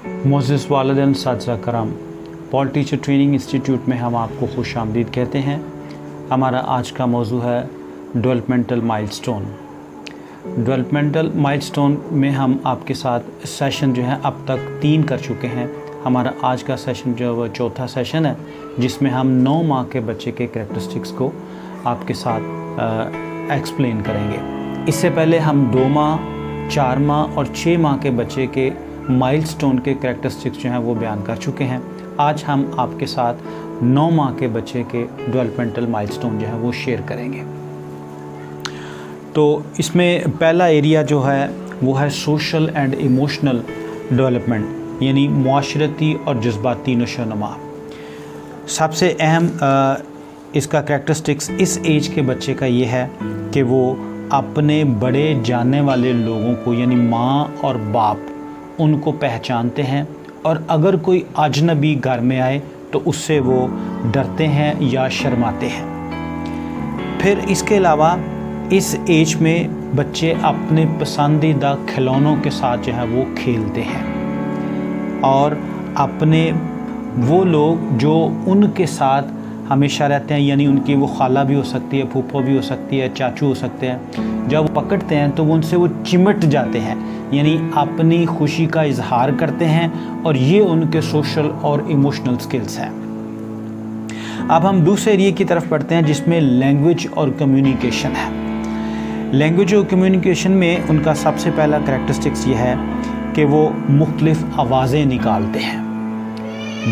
मोअज़्ज़िज़ वालिदैन साथिया कराम, Paul teacher training institute में हम आपको खुशामदीद कहते हैं। हमारा आज का मौजू है डेवलपमेंटल माइलस्टोन। डेवलपमेंटल माइलस्टोन में हम आपके साथ सेशन जो है अब तक 3 कर चुके हैं। हमारा आज का सेशन जो है वो चौथा सेशन है, जिसमें हम 9 माह के बच्चे के कैरेक्टरिस्टिक्स को आपके साथ एक्सप्लेन करेंगे। इससे पहले हम 2 माह, 4 माह और 6 माह के बच्चे के माइलस्टोन के कैरेक्टरिस्टिक्स जो हैं वो बयान कर चुके हैं। आज हम आपके साथ 9 माह के बच्चे के डेवलपमेंटल माइलस्टोन जो है वो शेयर करेंगे। तो इसमें पहला एरिया जो है वो है सोशल एंड इमोशनल डेवलपमेंट, यानी मुआशरती और जज्बाती नशोनुमा। सबसे अहम इसका कैरेक्टरिस्टिक्स इस एज के बच्चे का ये है कि वो अपने बड़े जानने वाले लोगों को, यानी माँ और बाप, उनको पहचानते हैं, और अगर कोई अजनबी घर में आए तो उससे वो डरते हैं या शर्माते हैं। फिर इसके अलावा इस एज में बच्चे अपने पसंदीदा खिलौनों के साथ जो है वो खेलते हैं, और अपने वो लोग जो उनके साथ हमेशा रहते हैं, यानी उनकी वो खाला भी हो सकती है, फूफो भी हो सकती है, चाचू हो सकते हैं, जब वो पकड़ते हैं तो वो उनसे वो चिमट जाते हैं, यानी अपनी खुशी का इजहार करते हैं, और ये उनके सोशल और इमोशनल स्किल्स हैं। अब हम दूसरे एरिया की तरफ बढ़ते हैं, जिसमें लैंग्वेज और कम्युनिकेशन है। लैंग्वेज और कम्युनिकेशन में उनका सबसे पहला कैरेक्टरिस्टिक्स ये है कि वो मुख्तलिफ आवाज़ें निकालते हैं।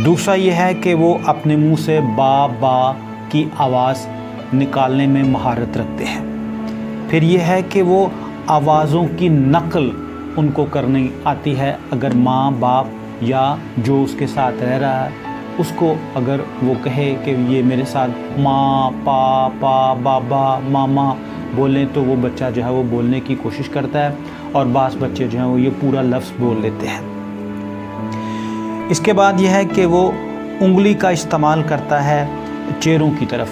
दूसरा ये है कि वो अपने मुंह से बा बा की आवाज़ निकालने में महारत रखते हैं। फिर ये है कि वो आवाज़ों की नकल उनको करनी आती है। अगर माँ बाप या जो उसके साथ रह रहा है उसको अगर वो कहे कि ये मेरे साथ माँ पापा बाबा मामा बोलें, तो वो बच्चा जो है वो बोलने की कोशिश करता है, और बास बच्चे जो हैं वो ये पूरा लफ्ज़ बोल लेते हैं। इसके बाद यह है कि वो उंगली का इस्तेमाल करता है चेहरों की तरफ,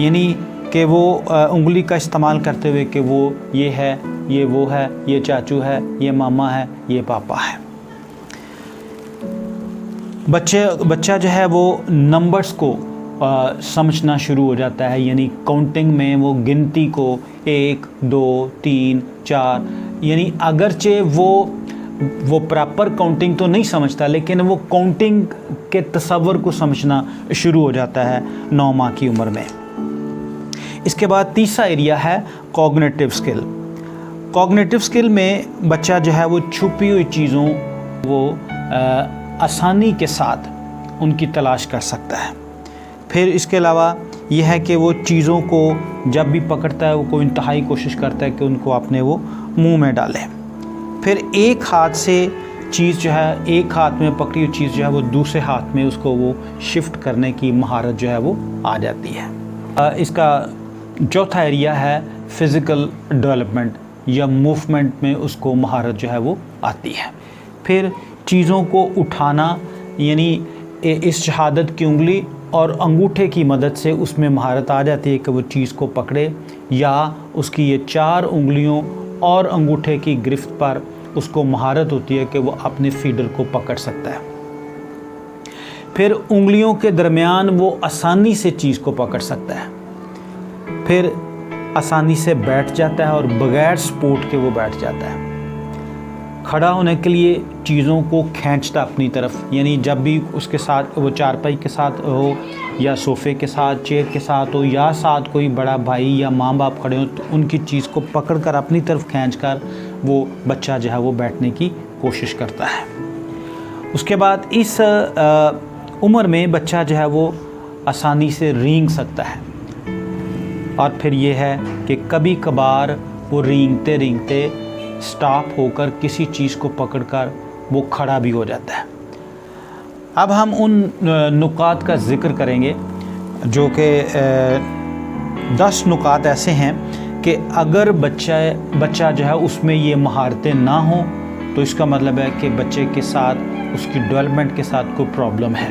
यानी कि वो उंगली का इस्तेमाल करते हुए कि वो ये है, ये वो है, ये चाचू है, ये मामा है, ये पापा है। बच्चा जो है वो नंबर्स को समझना शुरू हो जाता है, यानी काउंटिंग में वो गिनती को 1 2 3 4, यानी अगरचे वो प्रॉपर काउंटिंग तो नहीं समझता, लेकिन वो काउंटिंग के तसव्वुर को समझना शुरू हो जाता है 9 माह की उम्र में। इसके बाद तीसरा एरिया है कॉग्निटिव स्किल। कॉग्निटिव स्किल में बच्चा जो है वो छुपी हुई चीज़ों वो आसानी के साथ उनकी तलाश कर सकता है। फिर इसके अलावा यह है कि वो चीज़ों को जब भी पकड़ता है वो इंतहाई कोशिश करता है कि उनको अपने वो मुंह में डाले। फिर एक हाथ से चीज़ जो है, एक हाथ में पकड़ी हुई चीज़ जो है वो दूसरे हाथ में उसको वो शिफ्ट करने की महारत जो है वो आ जाती है। इसका चौथा एरिया है फ़िज़िकल डेवलपमेंट, या मूवमेंट में उसको महारत जो है वो आती है। फिर चीज़ों को उठाना, यानी इस शहादत की उंगली और अंगूठे की मदद से उसमें महारत आ जाती है कि वो चीज़ को पकड़े, या उसकी ये 4 उंगलियों और अंगूठे की गिरफ्त पर उसको महारत होती है कि वो अपने फीडर को पकड़ सकता है। फिर उंगलियों के दरमियान वो आसानी से चीज़ को पकड़ सकता है। फिर आसानी से बैठ जाता है और बगैर सपोर्ट के वो बैठ जाता है। खड़ा होने के लिए चीज़ों को खींचता अपनी तरफ, यानी जब भी उसके साथ वो चारपाई के साथ हो, या सोफ़े के साथ, चेयर के साथ हो, या साथ कोई बड़ा भाई या माँ बाप खड़े हो, तो उनकी चीज़ को पकड़कर अपनी तरफ खींचकर वो बच्चा जो है वो बैठने की कोशिश करता है। उसके बाद इस उम्र में बच्चा जो है वो आसानी से रेंग सकता है, और फिर ये है कि कभी कभार वो रेंगते रेंगते स्टॉप होकर किसी चीज़ को पकड़कर वो खड़ा भी हो जाता है। अब हम उन नुकात का ज़िक्र करेंगे जो कि 10 नुकात ऐसे हैं कि अगर बच्चा जो है उसमें ये महारतें ना हो, तो इसका मतलब है कि बच्चे के साथ उसकी डेवलपमेंट के साथ कोई प्रॉब्लम है,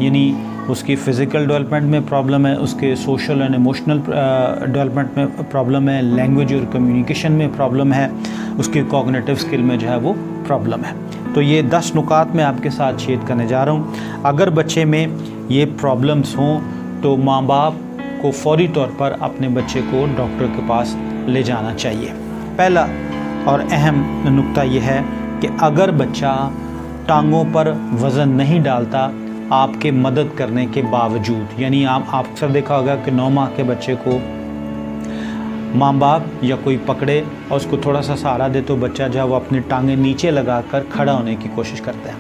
यानी उसकी फ़िज़िकल डेवलपमेंट में प्रॉब्लम है, उसके सोशल एंड इमोशनल डेवलपमेंट में प्रॉब्लम है, लैंग्वेज और कम्युनिकेशन में प्रॉब्लम है, उसके कॉग्निटिव स्किल में जो है वो प्रॉब्लम है। तो ये 10 नुकात मैं आपके साथ शेयर करने जा रहा हूँ। अगर बच्चे में ये प्रॉब्लम्स हों तो माँ बाप को फौरी तौर पर अपने बच्चे को डॉक्टर के पास ले जाना चाहिए। पहला और अहम नुक्ता यह है कि अगर बच्चा टांगों पर वज़न नहीं डालता आपके मदद करने के बावजूद, यानी आप अक्सर देखा होगा कि 9 माह के बच्चे को माँ बाप या कोई पकड़े और उसको थोड़ा सा सहारा दे तो बच्चा जो है वो अपनी टांगें नीचे लगाकर खड़ा होने की कोशिश करता है।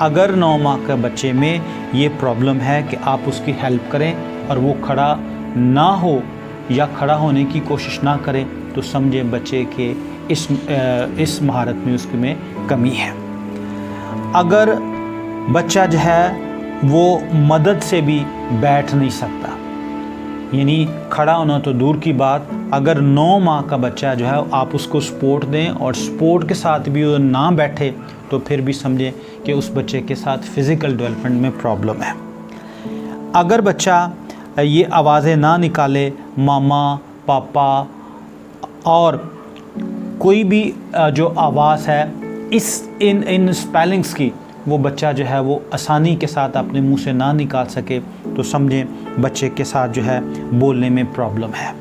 अगर 9 माह के बच्चे में ये प्रॉब्लम है कि आप उसकी हेल्प करें और वो खड़ा ना हो या खड़ा होने की कोशिश ना करें तो समझें बच्चे के इस महारत में उसके में कमी है। अगर बच्चा जो है वो मदद से भी बैठ नहीं सकता, यानी खड़ा होना तो दूर की बात, अगर 9 माह का बच्चा जो है आप उसको सपोर्ट दें और सपोर्ट के साथ भी वो ना बैठे तो फिर भी समझें कि उस बच्चे के साथ फ़िज़िकल डेवलपमेंट में प्रॉब्लम है। अगर बच्चा ये आवाज़ें ना निकाले, मामा पापा और कोई भी जो आवाज़ है इन स्पेलिंग्स की वो बच्चा जो है वो आसानी के साथ अपने मुंह से ना निकाल सके तो समझें बच्चे के साथ जो है बोलने में प्रॉब्लम है।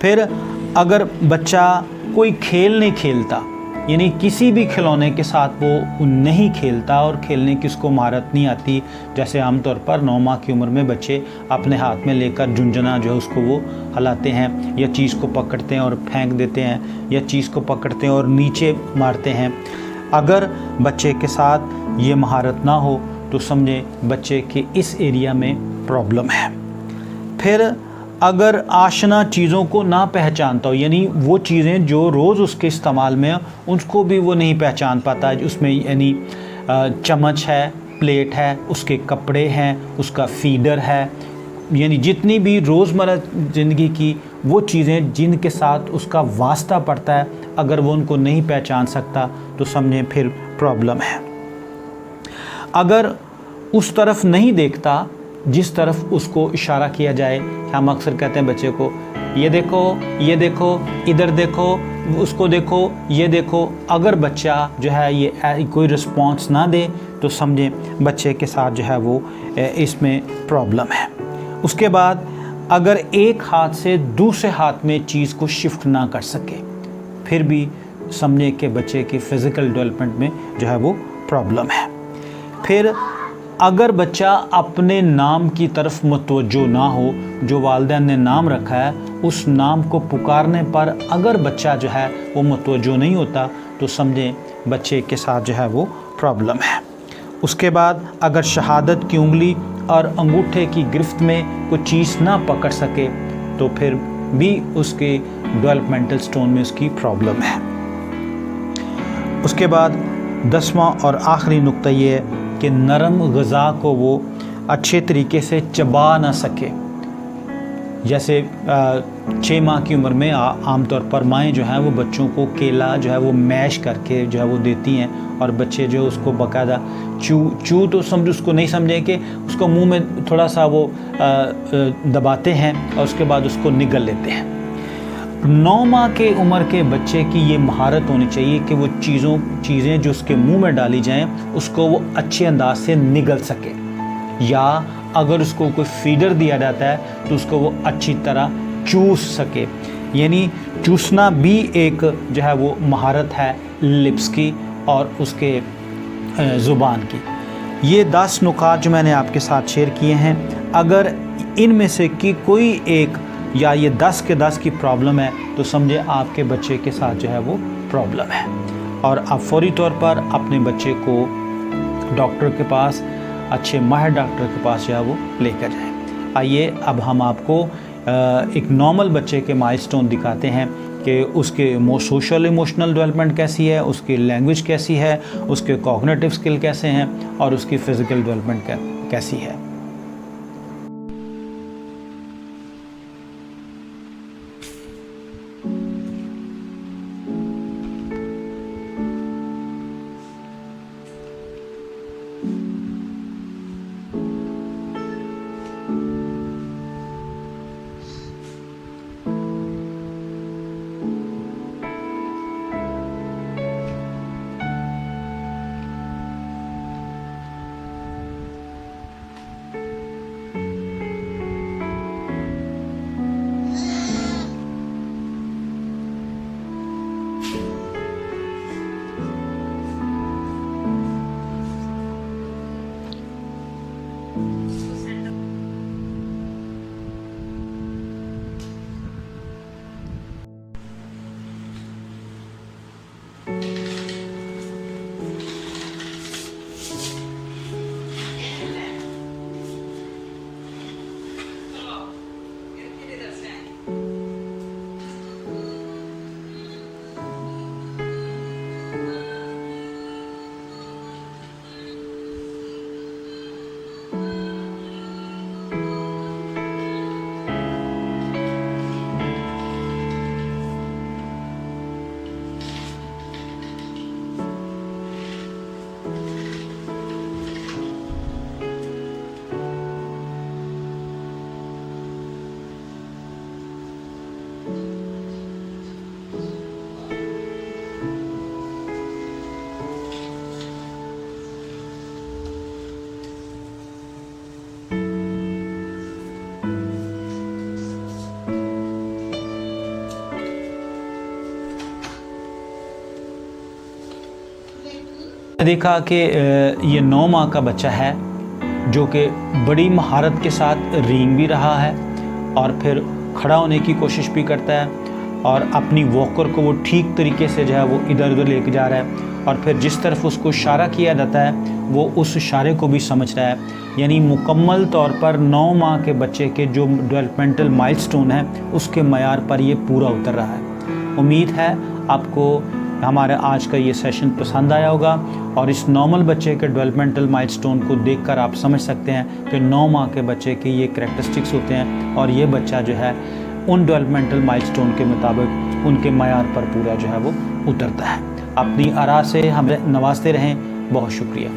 फिर अगर बच्चा कोई खेल नहीं खेलता, यानी किसी भी खिलौने के साथ वो नहीं खेलता और खेलने की उसको महारत नहीं आती, जैसे आमतौर पर 9 माह की उम्र में बच्चे अपने हाथ में लेकर झुंझुना जो है उसको वो हिलाते हैं या चीज़ को पकड़ते हैं और फेंक देते हैं या चीज़ को पकड़ते हैं और नीचे मारते हैं। अगर बच्चे के साथ ये महारत ना हो तो समझें बच्चे के इस एरिया में प्रॉब्लम है। फिर अगर आशना चीज़ों को ना पहचानता हो, यानी वो चीज़ें जो रोज़ उसके इस्तेमाल में उसको भी वो नहीं पहचान पाता, उसमें यानी चम्मच है, प्लेट है, उसके कपड़े हैं, उसका फीडर है, यानी जितनी भी रोज़मर्रा ज़िंदगी की वो चीज़ें जिनके साथ उसका वास्ता पड़ता है, अगर वो उनको नहीं पहचान सकता तो समझें फिर प्रॉब्लम है। अगर उस तरफ नहीं देखता जिस तरफ उसको इशारा किया जाए, हम अक्सर कहते हैं बच्चे को ये देखो, इधर देखो, उसको देखो, ये देखो। अगर बच्चा जो है ये कोई रिस्पॉन्स ना दे तो समझें बच्चे के साथ जो है वो इसमें प्रॉब्लम है। उसके बाद अगर एक हाथ से दूसरे हाथ में चीज़ को शिफ्ट ना कर सके फिर भी समझें कि बच्चे की फ़िज़िकल डेवलपमेंट में जो है वो प्रॉब्लम है। फिर अगर बच्चा अपने नाम की तरफ मुतवज्जो ना हो, जो वालिदैन ने नाम रखा है उस नाम को पुकारने पर अगर बच्चा जो है वो मुतवज्जो नहीं होता तो समझें बच्चे के साथ जो है वो प्रॉब्लम है। उसके बाद अगर शहादत की उंगली और अंगूठे की गिरफ्त में कोई चीज़ ना पकड़ सके तो फिर भी उसके डेवलपमेंटल स्टोन में उसकी प्रॉब्लम है। उसके बाद 10वां और आखिरी नुक्ता ये है कि नरम ग़िज़ा को वो अच्छे तरीके से चबा ना सके। जैसे 6 माह की उम्र में आमतौर पर माएँ जो हैं वो बच्चों को केला जो है वो मैश करके जो है वो देती हैं और बच्चे जो उसको बाकायदा चू तो समझ उसको नहीं समझे कि उसको मुंह में थोड़ा सा वो दबाते हैं और उसके बाद उसको निगल लेते हैं। 9 माह के उम्र के बच्चे की ये महारत होनी चाहिए कि वो चीज़ें जो उसके मुंह में डाली जाएं उसको वो अच्छे अंदाज से निगल सके, या अगर उसको कोई फीडर दिया जाता है तो उसको वो अच्छी तरह चूस सके। यानी चूसना भी एक जो है वो महारत है लिप्स की और उसके ज़ुबान की। ये 10 नुकात जो मैंने आपके साथ शेयर किए हैं, अगर इनमें से कि कोई एक या ये 10 के 10 की प्रॉब्लम है तो समझे आपके बच्चे के साथ जो है वो प्रॉब्लम है और आप फौरी तौर पर अपने बच्चे को डॉक्टर के पास, अच्छे माहिर डॉक्टर के पास जो है वो लेकर जाएं। आइए अब हम आपको एक नॉर्मल बच्चे के माइलस्टोन दिखाते हैं कि उसके सोशल इमोशनल डेवलपमेंट कैसी है, उसकी लैंग्वेज कैसी है, उसके कॉग्निटिव स्किल कैसे हैं और उसकी फ़िज़िकल डेवलपमेंट कैसी है। देखा कि ये 9 माह का बच्चा है जो कि बड़ी महारत के साथ रेंग भी रहा है और फिर खड़ा होने की कोशिश भी करता है और अपनी वॉकर को वो ठीक तरीके से जो है वो इधर उधर लेके जा रहा है और फिर जिस तरफ उसको इशारा किया जाता है वो उस इशारे को भी समझ रहा है। यानी मुकम्मल तौर पर 9 माह के बच्चे के जो डेवलपमेंटल माइलस्टोन है उसके मयार पर ये पूरा उतर रहा है। उम्मीद है आपको हमारा आज का ये सेशन पसंद आया होगा और इस नॉर्मल बच्चे के डेवलपमेंटल माइलस्टोन को देखकर आप समझ सकते हैं कि 9 माह के बच्चे के ये करैक्टरिस्टिक्स होते हैं और ये बच्चा जो है उन डेवलपमेंटल माइलस्टोन के मुताबिक उनके मयार पर पूरा जो है वो उतरता है। अपनी आरा से हमें नवाजते रहें। बहुत शुक्रिया।